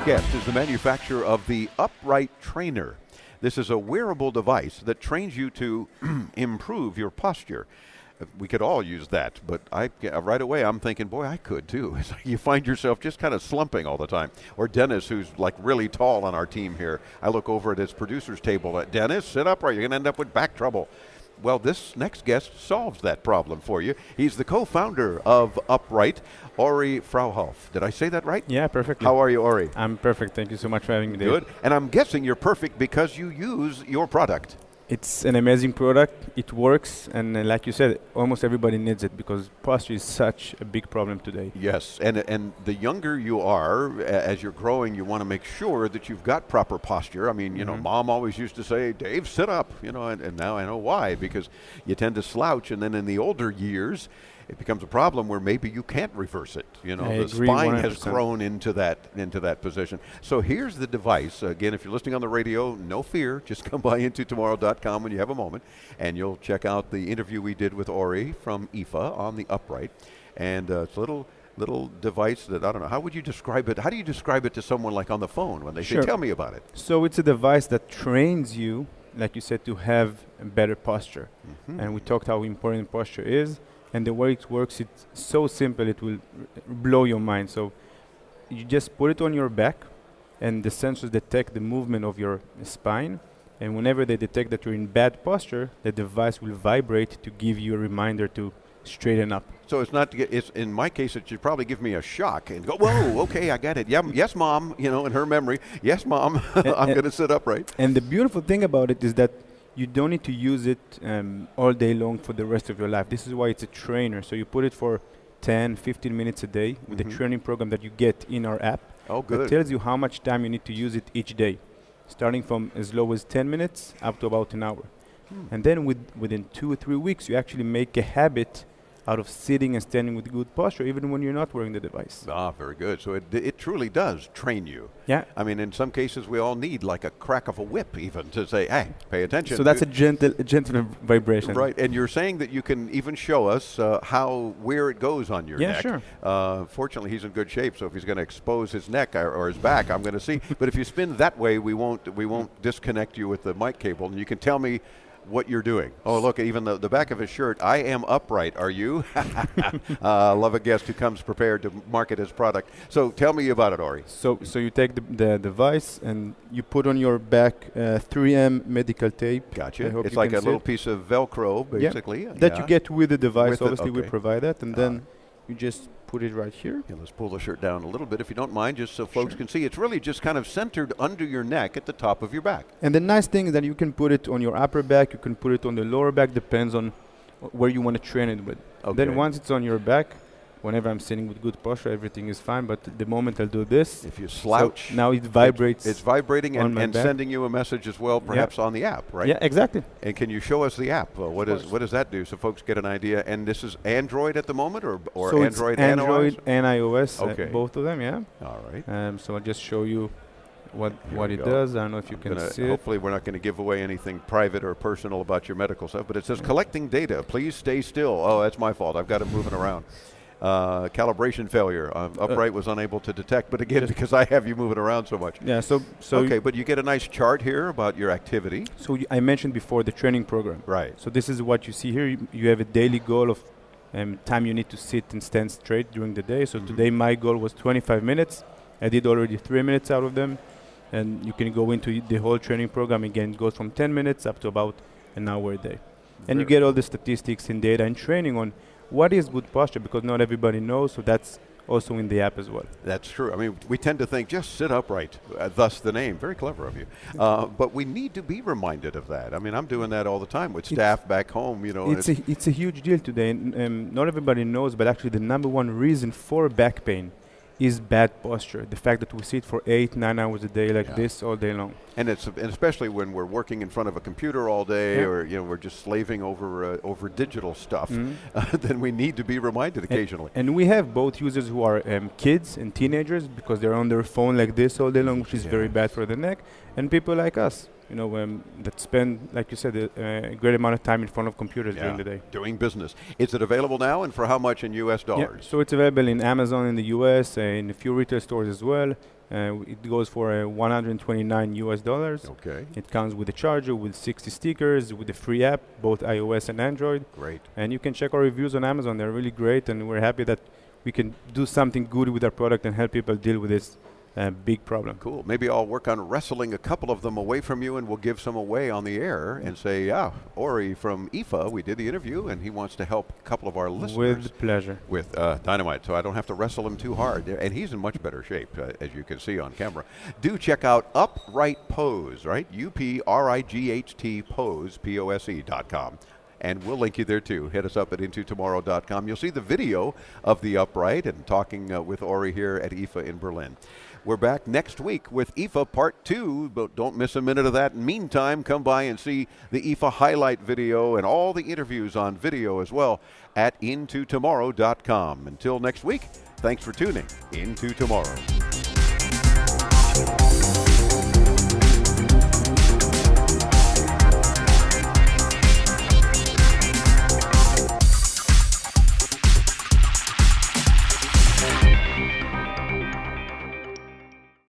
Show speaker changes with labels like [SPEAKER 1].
[SPEAKER 1] next guest is the manufacturer of the Upright Trainer. This is a wearable device that trains you to improve your posture. We could all use that, but right away I'm thinking, boy, I could too. It's like you find yourself just kind of slumping all the time. Or Dennis, who's like really tall on our team here. I look over at his producer's table. Dennis, sit upright. You're going to end up with back trouble. Well, this next guest solves that problem for you. He's the co-founder of Upright, Ori Fruhauf. Did I say that right?
[SPEAKER 2] Yeah, perfectly.
[SPEAKER 1] How are you, Ori?
[SPEAKER 2] I'm perfect. Thank you so much for having me, Dave.
[SPEAKER 1] Good. And I'm guessing you're perfect because you use your product.
[SPEAKER 2] It's an amazing product. It works, and like you said, almost everybody needs it because posture is such a big problem today.
[SPEAKER 1] Yes, and the younger you are, as you're growing, you want to make sure that you've got proper posture. I mean, you know, Mom always used to say, Dave, sit up, you know, and now I know why, because you tend to slouch, and then in the older years, it becomes a problem where maybe you can't reverse it. You know, the spine
[SPEAKER 2] 100%.
[SPEAKER 1] has grown into that position. So here's the device. Again, if you're listening on the radio, no fear. Just come by intotomorrow.com when you have a moment, and you'll check out the interview we did with Ori from IFA on the Upright. And it's a little device that, I don't know, how would you describe it? How do you describe it to someone like on the phone when they say, tell me about it?
[SPEAKER 2] So it's a device that trains you, like you said, to have a better posture. And we talked how important posture is. And the way it works, it's so simple, it will blow your mind. So you just put it on your back, and the sensors detect the movement of your spine. And whenever they detect that you're in bad posture, the device will vibrate to give you a reminder to straighten up.
[SPEAKER 1] So it's not, it's in my case, it should probably give me a shock and go, whoa, okay, I got it. Yeah, yes, Mom, you know, in her memory, yes, Mom, I'm going to sit upright.
[SPEAKER 2] And the beautiful thing about it is that you don't need to use it all day long for the rest of your life. This is why it's a trainer. So you put it for 10, 15 minutes a day with the training program that you get in our app.
[SPEAKER 1] Oh, good.
[SPEAKER 2] It tells you how much time you need to use it each day, starting from as low as 10 minutes up to about an hour. And then within 2 or 3 weeks, you actually make a habit out of sitting and standing with good posture, even when you're not wearing the device.
[SPEAKER 1] Ah, very good. So it truly does train you.
[SPEAKER 2] Yeah.
[SPEAKER 1] I mean, in some cases, we all need like a crack of a whip even to say, hey, pay attention.
[SPEAKER 2] So that's a gentle vibration.
[SPEAKER 1] Right. And you're saying that you can even show us where it goes on your neck.
[SPEAKER 2] Yeah, sure.
[SPEAKER 1] Fortunately, he's in good shape, so if he's going to expose his neck or his back, I'm going to see. But if you spin that way, we won't disconnect you with the mic cable, and you can tell me what you're doing. Oh, look, even the back of his shirt, I am upright. Are you? Love a guest who comes prepared to market his product. So tell me about it, Ori.
[SPEAKER 2] So you take the device and you put on your back 3M medical tape.
[SPEAKER 1] Gotcha. It's like a little piece of Velcro, basically.
[SPEAKER 2] Yeah. That you get with the device. Obviously, we
[SPEAKER 1] okay.
[SPEAKER 2] provide that. And then you just put it right here.
[SPEAKER 1] Yeah, let's pull the shirt down a little bit, if you don't mind, just so folks can see. It's really just kind of centered under your neck at the top of your back.
[SPEAKER 2] And the nice thing is that you can put it on your upper back, you can put it on the lower back, depends on where you want to train it with.
[SPEAKER 1] Okay.
[SPEAKER 2] Then once it's on your back, whenever I'm sitting with good posture, everything is fine. But the moment I'll do this,
[SPEAKER 1] if you slouch,
[SPEAKER 2] so now it vibrates.
[SPEAKER 1] It's vibrating and sending you a message as well, perhaps on the app, right?
[SPEAKER 2] Yeah, exactly.
[SPEAKER 1] And can you show us the app? What does that do, so folks get an idea? And this is Android at the moment, or
[SPEAKER 2] so
[SPEAKER 1] Android
[SPEAKER 2] it's
[SPEAKER 1] and
[SPEAKER 2] Android
[SPEAKER 1] iOS?
[SPEAKER 2] and iOS,
[SPEAKER 1] Okay.
[SPEAKER 2] both of them, yeah.
[SPEAKER 1] All right.
[SPEAKER 2] So I'll just show you what it does. I don't know if you can see it.
[SPEAKER 1] Hopefully we're not going to give away anything private or personal about your medical stuff, but it says collecting data. Please stay still. Oh, that's my fault. I've got it moving around. Calibration failure. Upright was unable to detect, but again, because I have you moving around so much.
[SPEAKER 2] Yeah, so
[SPEAKER 1] okay, but you get a nice chart here about your activity.
[SPEAKER 2] So I mentioned before the training program.
[SPEAKER 1] Right.
[SPEAKER 2] So this is what you see here. You have a daily goal of time you need to sit and stand straight during the day. So today my goal was 25 minutes. I did already 3 minutes out of them. And you can go into the whole training program. Again, it goes from 10 minutes up to about an hour a day. And you get all the statistics and data and training on what is good posture, because not everybody knows. So that's also in the app as well.
[SPEAKER 1] That's true. I mean, we tend to think just sit upright, thus the name. Very clever of you. But we need to be reminded of that. I mean, I'm doing that all the time with staff back home. You know,
[SPEAKER 2] it's a huge deal today. And not everybody knows, but actually the number one reason for back pain is bad posture. The fact that we sit for 8-9 hours a day like this all day long.
[SPEAKER 1] And especially when we're working in front of a computer all day, or we're just slaving over digital stuff, then we need to be reminded occasionally.
[SPEAKER 2] And we have both users who are kids and teenagers, because they're on their phone like this all day long, which is very bad for the neck, and people like us. that spend, like you said, a great amount of time in front of computers during the day.
[SPEAKER 1] Doing business. Is it available now, and for how much in U.S. dollars?
[SPEAKER 2] Yeah, so it's available in Amazon in the U.S., in a few retail stores as well. It goes for $129 US.
[SPEAKER 1] Okay.
[SPEAKER 2] It comes with a charger, with 60 stickers, with a free app, both iOS and Android.
[SPEAKER 1] Great.
[SPEAKER 2] And you can check our reviews on Amazon. They're really great, and we're happy that we can do something good with our product and help people deal with this big problem.
[SPEAKER 1] Cool. Maybe I'll work on wrestling a couple of them away from you, and we'll give some away on the air and say, Ori from IFA, we did the interview, and he wants to help a couple of our listeners.
[SPEAKER 2] With pleasure.
[SPEAKER 1] With dynamite, so I don't have to wrestle him too hard. And he's in much better shape, as you can see on camera. Do check out Upright Pose, right? UPRIGHT Pose, POSE.com. And we'll link you there too. Hit us up at intotomorrow.com. You'll see the video of the Upright and talking with Ori here at IFA in Berlin. We're back next week with IFA Part 2, but don't miss a minute of that. Meantime, come by and see the IFA highlight video and all the interviews on video as well at intotomorrow.com. Until next week, thanks for tuning into Tomorrow.